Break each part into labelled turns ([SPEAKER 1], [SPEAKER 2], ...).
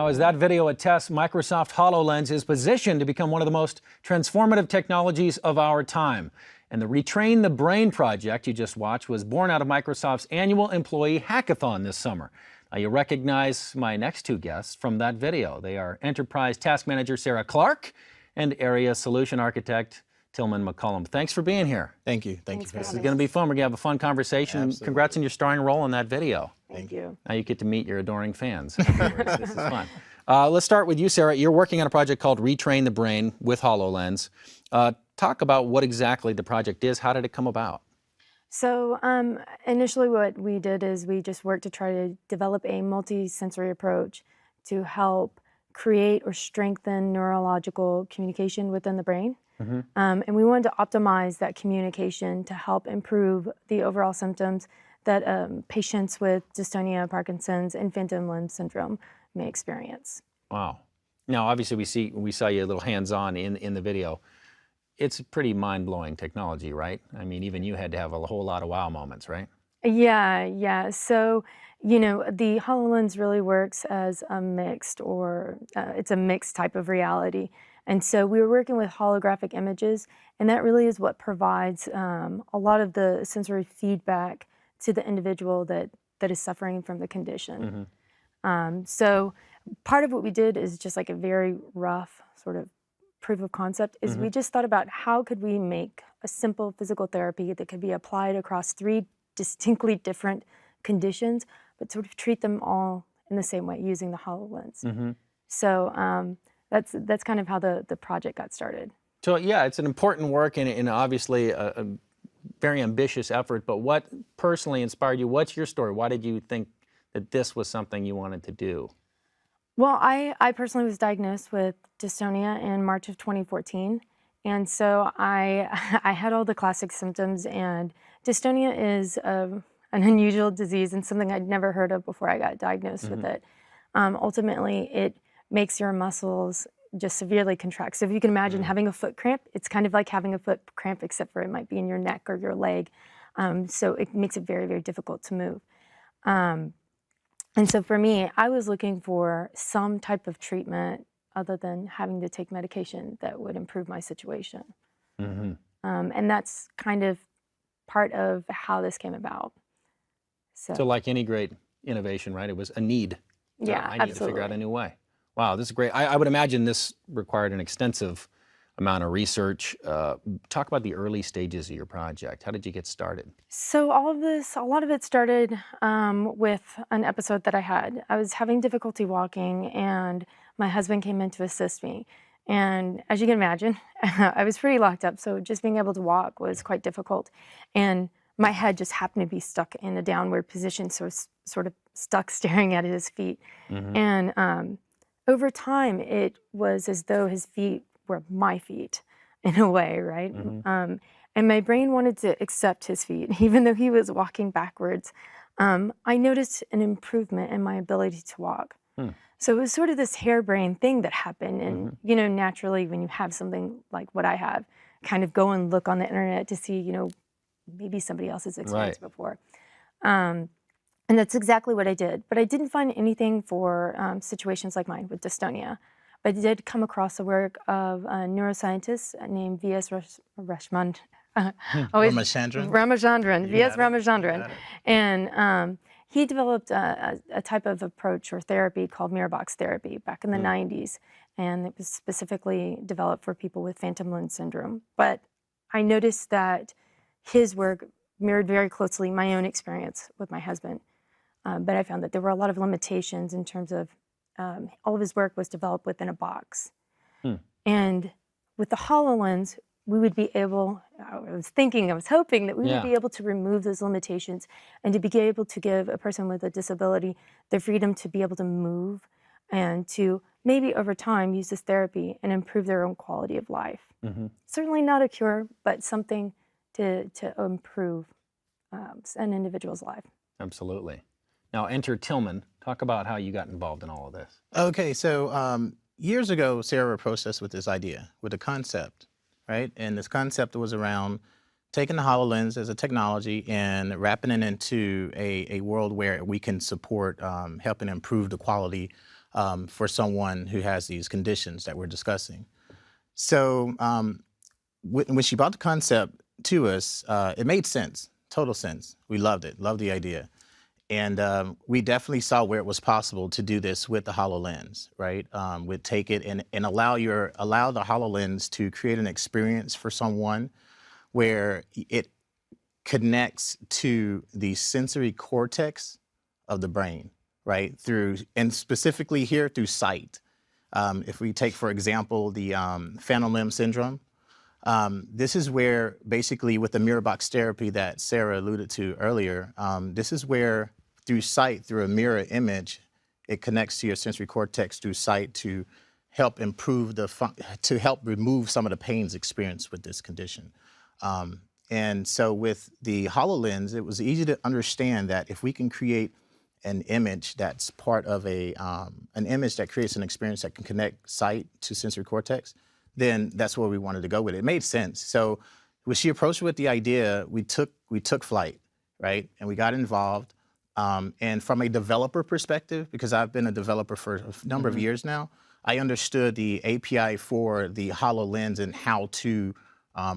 [SPEAKER 1] Now, as that video attests, Microsoft HoloLens is positioned to become one of the most transformative technologies of our time. And the Retrain the Brain project you just watched was born out of Microsoft's annual employee hackathon this summer. Now, you recognize my next two guests from that video. They are Enterprise Task Manager Sarah Clark and Area Solution Architect Tillman McCollum. Thanks for being here.
[SPEAKER 2] Thank you. Thank you.
[SPEAKER 1] This is going to be fun. We're going to have a fun conversation.
[SPEAKER 2] Absolutely.
[SPEAKER 1] Congrats on your starring role in that video.
[SPEAKER 3] Thank you.
[SPEAKER 1] Now you get to meet your adoring fans. This is fun. Let's start with you, Sarah. You're working on a project called Retrain the Brain with HoloLens. Talk about what exactly the project is. How did it come about?
[SPEAKER 3] So initially what we did is we just worked to try to develop a multi-sensory approach to help create or strengthen neurological communication within the brain. Mm-hmm. And we wanted to optimize that communication to help improve the overall symptoms that patients with dystonia, Parkinson's, and phantom limb syndrome may experience.
[SPEAKER 1] Wow. Now, obviously, we saw you a little hands-on in the video. It's pretty mind-blowing technology, right? I mean, even you had to have a whole lot of wow moments, right?
[SPEAKER 3] Yeah. So, you know, the HoloLens really works as a mixed it's a mixed type of reality. And so we were working with holographic images, and that really is what provides a lot of the sensory feedback to the individual that is suffering from the condition. Mm-hmm. So part of what we did is just like a very rough sort of proof of concept is we just thought about how could we make a simple physical therapy that could be applied across 3 distinctly different conditions, but sort of treat them all in the same way using the HoloLens. Mm-hmm. So that's kind of how the project got started.
[SPEAKER 1] So yeah, it's an important work and obviously a very ambitious effort, but what personally inspired you? What's your story? Why did you think that this was something you wanted to do?
[SPEAKER 3] Well, I personally was diagnosed with dystonia in March of 2014. And so I had all the classic symptoms, and dystonia is an unusual disease and something I'd never heard of before I got diagnosed with it. Ultimately, it makes your muscles just severely contract. So if you can imagine having a foot cramp, it's kind of like having a foot cramp, except for it might be in your neck or your leg. So it makes it very, very difficult to move. And so for me, I was looking for some type of treatment other than having to take medication that would improve my situation. Mm-hmm. And that's kind of part of how this came about.
[SPEAKER 1] So like any great innovation, right? It was a need.
[SPEAKER 3] Yeah,
[SPEAKER 1] I need to figure out a new way. Wow, this is great. I would imagine this required an extensive amount of research. Talk about the early stages of your project. How did you get started?
[SPEAKER 3] So a lot of it started with an episode that I had. I was having difficulty walking, and my husband came in to assist me. And as you can imagine, I was pretty locked up, so just being able to walk was quite difficult. And my head just happened to be stuck in a downward position, so sort of stuck staring at his feet. Mm-hmm. And over time, it was as though his feet were my feet in a way, right? Mm-hmm. And my brain wanted to accept his feet, even though he was walking backwards. I noticed an improvement in my ability to walk. So it was sort of this harebrained thing that happened. And, you know, naturally, when you have something like what I have, kind of go and look on the internet to see, you know, maybe somebody else has experienced before. And that's exactly what I did. But I didn't find anything for situations like mine with dystonia. But I did come across the work of a neuroscientist named V.S. Ramachandran. V.S. Ramachandran. And he developed a type of approach or therapy called mirror box therapy back in the 90s. And it was specifically developed for people with phantom limb syndrome. But I noticed that his work mirrored very closely my own experience with my husband. But I found that there were a lot of limitations in terms of all of his work was developed within a box. And with the HoloLens, we would be able, I was hoping that we would be able to remove those limitations and to be able to give a person with a disability the freedom to be able to move and to maybe over time use this therapy and improve their own quality of life. Mm-hmm. Certainly not a cure, but something to improve an individual's life.
[SPEAKER 1] Absolutely. Now enter Tillman. Talk about how you got involved in all of this.
[SPEAKER 2] Okay, so years ago, Sarah approached us with this idea, with a concept, right? And this concept was around taking the HoloLens as a technology and wrapping it into a world where we can support helping improve the quality for someone who has these conditions that we're discussing. So when she brought the concept to us, it made sense, total sense. We loved it, loved the idea. And we definitely saw where it was possible to do this with the HoloLens, right? We'd take it and allow the HoloLens to create an experience for someone where it connects to the sensory cortex of the brain, right? And specifically here through sight. If we take, for example, the phantom limb syndrome, this is where basically with the mirror box therapy that Sarah alluded to earlier, this is where through sight, through a mirror image, it connects to your sensory cortex through sight to help to help remove some of the pains experienced with this condition. And so with the HoloLens, it was easy to understand that if we can create an image that's part of an image that creates an experience that can connect sight to sensory cortex, then that's where we wanted to go with it. It made sense. So when she approached with the idea, we took flight, right? And we got involved. And from a developer perspective, because I've been a developer for a number of years now, I understood the API for the HoloLens and how to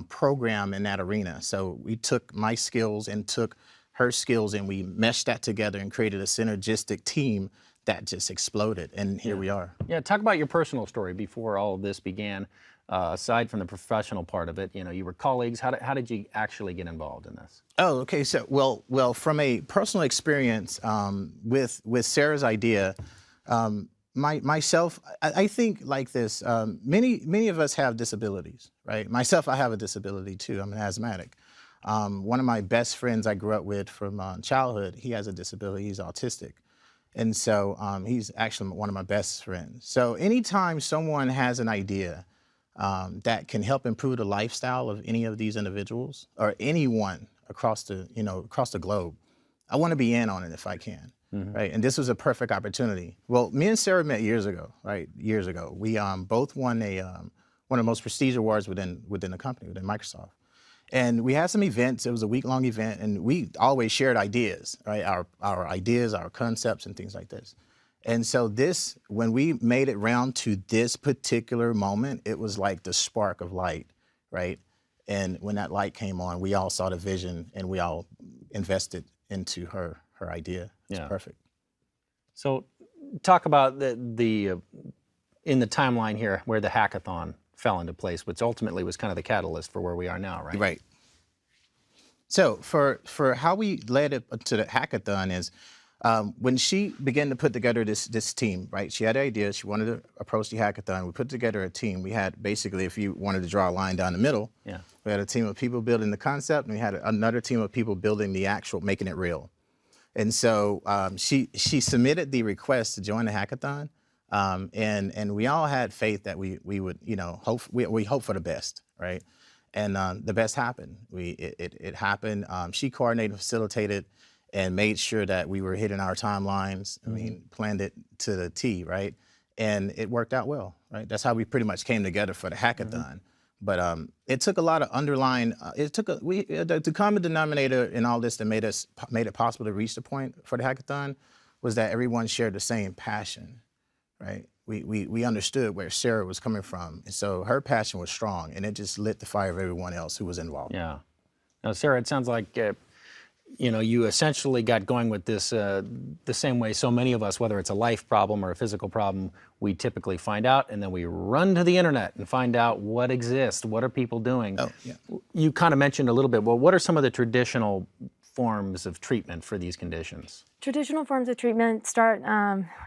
[SPEAKER 2] program in that arena. So we took my skills and took her skills and we meshed that together and created a synergistic team that just exploded. And here we are.
[SPEAKER 1] Yeah, talk about your personal story before all of this began. Aside from the professional part of it, you were colleagues. How did you actually get involved in this?
[SPEAKER 2] Oh, okay. So, well, from a personal experience with Sarah's idea, myself, I think like this. Many of us have disabilities, right? Myself, I have a disability too. I'm an asthmatic. One of my best friends I grew up with from childhood, he has a disability. He's autistic. And so he's actually one of my best friends. So anytime someone has an idea that can help improve the lifestyle of any of these individuals or anyone across the globe, I want to be in on it if I can, right? And this was a perfect opportunity. Well, me and Sarah met years ago, right? Years ago, we both won one of the most prestigious awards within the company, within Microsoft. And we had some events. It was a week-long event, and we always shared ideas, right? Our ideas, our concepts, and things like this. And so when we made it round to this particular moment, it was like the spark of light, right? And when that light came on, we all saw the vision, and we all invested into her idea. It's perfect.
[SPEAKER 1] So, talk about the in the timeline here where the hackathon fell into place, which ultimately was kind of the catalyst for where we are now, right?
[SPEAKER 2] Right. So for how we led it to the hackathon is when she began to put together this team, right? She had an idea. She wanted to approach the hackathon. We put together a team. We had basically, if you wanted to draw a line down the middle, we had a team of people building the concept, and we had another team of people building the actual, making it real. And so she submitted the request to join the hackathon. And we all had faith that we would, we hope for the best, right? And the best happened. It happened. She coordinated, facilitated, and made sure that we were hitting our timelines. I mean, planned it to the T, right? And it worked out well, right? That's how we pretty much came together for the hackathon. But it took a lot of underlying. The common denominator in all this that made it possible to reach the point for the hackathon was that everyone shared the same passion. Right, we understood where Sarah was coming from, and so her passion was strong, and it just lit the fire of everyone else who was involved.
[SPEAKER 1] Yeah. Now, Sarah, it sounds like you essentially got going with this the same way so many of us, whether it's a life problem or a physical problem, we typically find out, and then we run to the internet and find out what exists, what are people doing.
[SPEAKER 2] Oh, yeah.
[SPEAKER 1] You kind of mentioned a little bit. Well, what are some of the traditional forms of treatment for these conditions?
[SPEAKER 3] Traditional forms of treatment start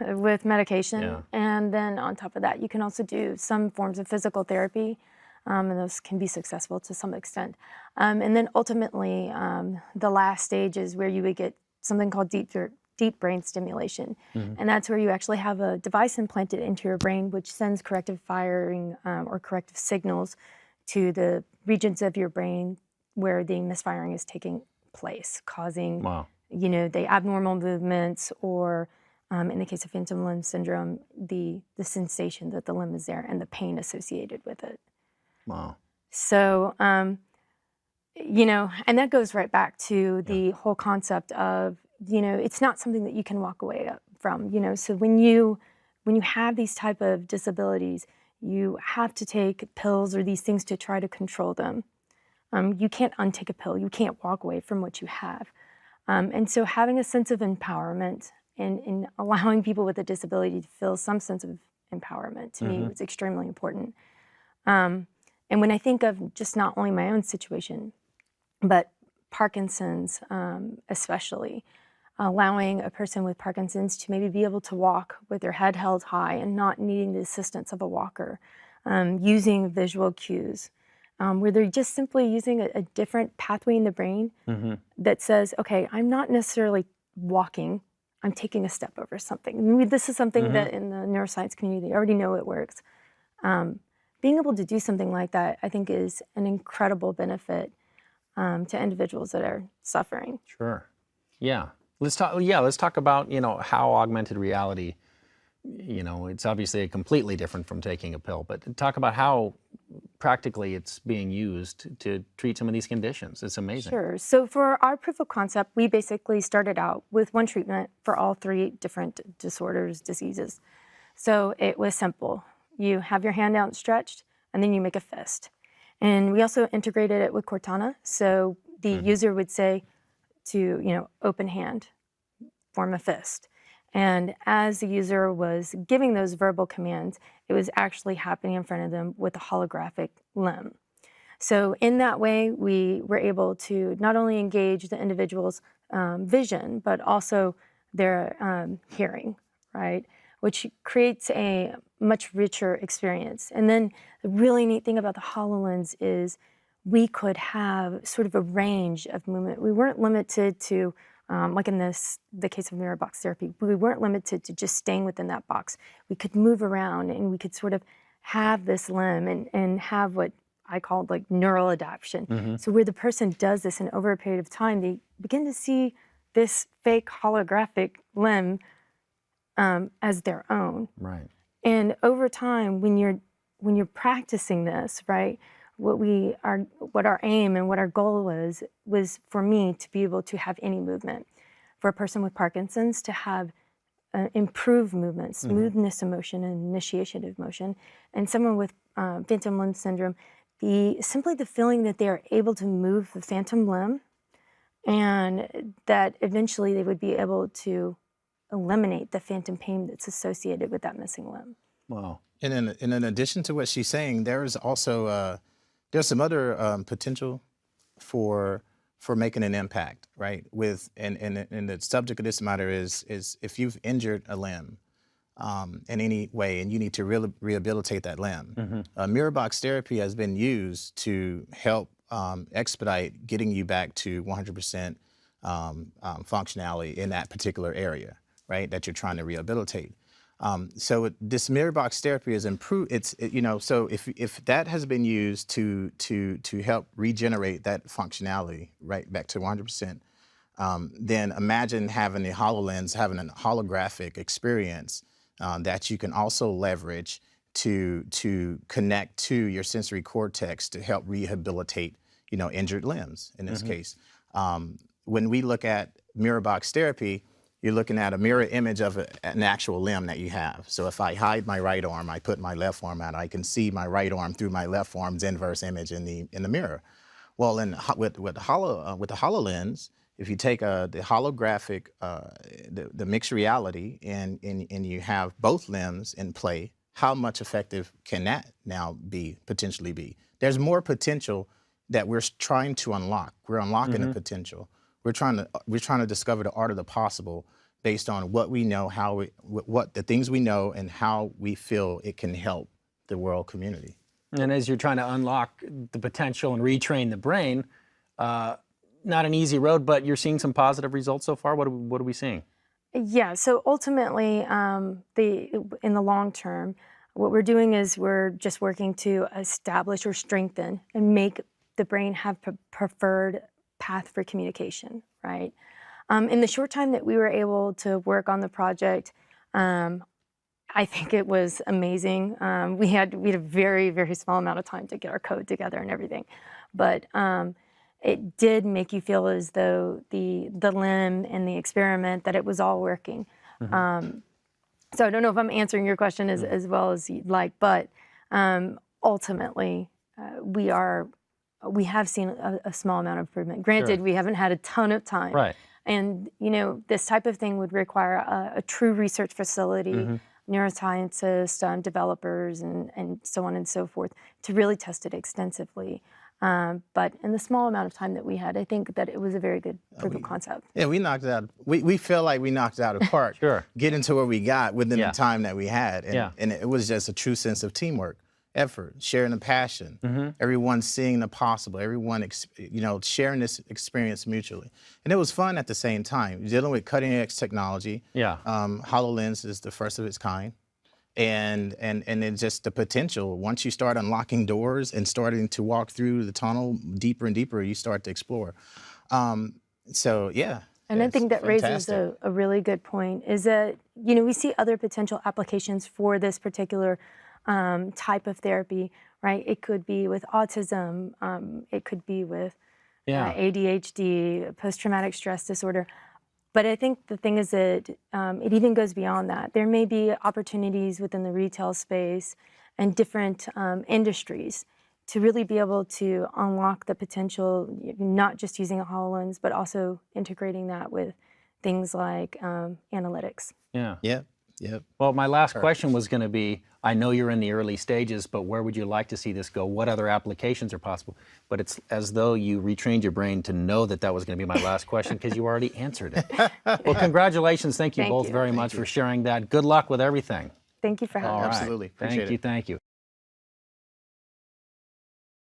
[SPEAKER 3] with medication, and then on top of that, you can also do some forms of physical therapy, and those can be successful to some extent. And then ultimately, the last stage is where you would get something called deep brain stimulation, and that's where you actually have a device implanted into your brain which sends corrective firing or corrective signals to the regions of your brain where the misfiring is taking place, causing the abnormal movements, or in the case of phantom limb syndrome, the sensation that the limb is there and the pain associated with it.
[SPEAKER 1] Wow.
[SPEAKER 3] So, and that goes right back to the whole concept of, it's not something that you can walk away from, so when you when you have these type of disabilities, you have to take pills or these things to try to control them. You can't untake a pill. You can't walk away from what you have. And so having a sense of empowerment and allowing people with a disability to feel some sense of empowerment to me was extremely important. And when I think of just not only my own situation, but Parkinson's especially, allowing a person with Parkinson's to maybe be able to walk with their head held high and not needing the assistance of a walker, using visual cues, where they're just simply using a different pathway in the brain that says, okay, I'm not necessarily walking, I'm taking a step over something. I mean, this is something that in the neuroscience community, they already know it works. Being able to do something like that, I think, is an incredible benefit to individuals that are suffering.
[SPEAKER 1] Sure. Yeah. Let's talk. Yeah, let's talk about how augmented reality. It's obviously completely different from taking a pill, but talk about how practically it's being used to treat some of these conditions. It's amazing.
[SPEAKER 3] Sure. So for our proof of concept, we basically started out with one treatment for all 3 different disorders, diseases. So it was simple. You have your hand out stretched, and then you make a fist. And we also integrated it with Cortana. So the user would say to, open hand, form a fist. And as the user was giving those verbal commands, it was actually happening in front of them with a holographic limb. So in that way, we were able to not only engage the individual's vision, but also their hearing, right? Which creates a much richer experience. And then the really neat thing about the HoloLens is we could have sort of a range of movement. We weren't limited to, like in the case of mirror box therapy, we weren't limited to just staying within that box. We could move around and we could sort of have this limb and have what I called like neural adaptation. So where the person does this and over a period of time, they begin to see this fake holographic limb as their own.
[SPEAKER 1] Right.
[SPEAKER 3] And over time, when you're practicing this, right, what our aim and what our goal was for me to be able to have any movement. For a person with Parkinson's to have improved movement, smoothness of motion and initiation of motion, and someone with phantom limb syndrome, simply the feeling that they are able to move the phantom limb, and that eventually they would be able to eliminate the phantom pain that's associated with that missing limb.
[SPEAKER 1] Wow.
[SPEAKER 2] And in addition to what she's saying, there's also there's some other potential for making an impact, right? And the subject of this matter is if you've injured a limb in any way and you need to rehabilitate that limb, mirror box therapy has been used to help expedite getting you back to 100% functionality in that particular area, right? That you're trying to rehabilitate. So this mirror box therapy is improved. So if that has been used to help regenerate that functionality right back to 100%, then imagine having the HoloLens, having a holographic experience that you can also leverage to connect to your sensory cortex to help rehabilitate, injured limbs in this case. When we look at mirror box therapy, you're looking at a mirror image of an actual limb that you have. So if I hide my right arm, I put my left arm out, I can see my right arm through my left arm's inverse image in the mirror. Well, with the HoloLens, if you take the holographic, the mixed reality, and you have both limbs in play, how much effective can that now potentially be? There's more potential that we're trying to unlock. We're unlocking the potential. We're trying to discover the art of the possible based on what we know, what the things we know, and how we feel it can help the world community.
[SPEAKER 1] And as you're trying to unlock the potential and retrain the brain, not an easy road, but you're seeing some positive results so far. What are we seeing?
[SPEAKER 3] Yeah. So ultimately, in the long term, what we're doing is we're just working to establish or strengthen and make the brain have preferred path for communication, right? In the short time that we were able to work on the project, I think it was amazing. We had a very, very small amount of time to get our code together and everything, but it did make you feel as though the limb and the experiment, that it was all working. So I don't know if I'm answering your question as well as you'd like, but ultimately, we have seen a small amount of improvement. Granted, we haven't had a ton of time.
[SPEAKER 1] Right.
[SPEAKER 3] And, this type of thing would require a true research facility, neuroscientists, developers, and so on and so forth, to really test it extensively. But in the small amount of time that we had, I think that it was a very good proof of concept.
[SPEAKER 2] Yeah, we knocked it out. We feel like we knocked it out of the park.
[SPEAKER 1] Sure.
[SPEAKER 2] Getting to where we got within the time that we had. And, and it was just a true sense of teamwork, effort, sharing the passion, everyone seeing the possible, everyone, sharing this experience mutually. And it was fun at the same time, dealing with cutting edge technology.
[SPEAKER 1] Yeah.
[SPEAKER 2] HoloLens is the first of its kind. And then just the potential, once you start unlocking doors and starting to walk through the tunnel deeper and deeper, you start to explore. So yeah.
[SPEAKER 3] And I think that
[SPEAKER 2] fantastic.
[SPEAKER 3] raises a really good point, is that, we see other potential applications for this particular type of therapy, right? It could be with autism, it could be with ADHD, post-traumatic stress disorder. But I think the thing is that it even goes beyond that. There may be opportunities within the retail space and different industries to really be able to unlock the potential, not just using a HoloLens, but also integrating that with things like analytics.
[SPEAKER 1] Yeah.
[SPEAKER 2] Yep. Yep.
[SPEAKER 1] Well, my last question was going to be, I know you're in the early stages, but where would you like to see this go? What other applications are possible? But it's as though you retrained your brain to know that that was going to be my last question, because you already answered it. Well, congratulations. Thank you both very much for sharing that. Good luck with everything.
[SPEAKER 3] Thank you for having me.
[SPEAKER 1] All right.
[SPEAKER 2] Absolutely. Appreciate it.
[SPEAKER 1] Thank you.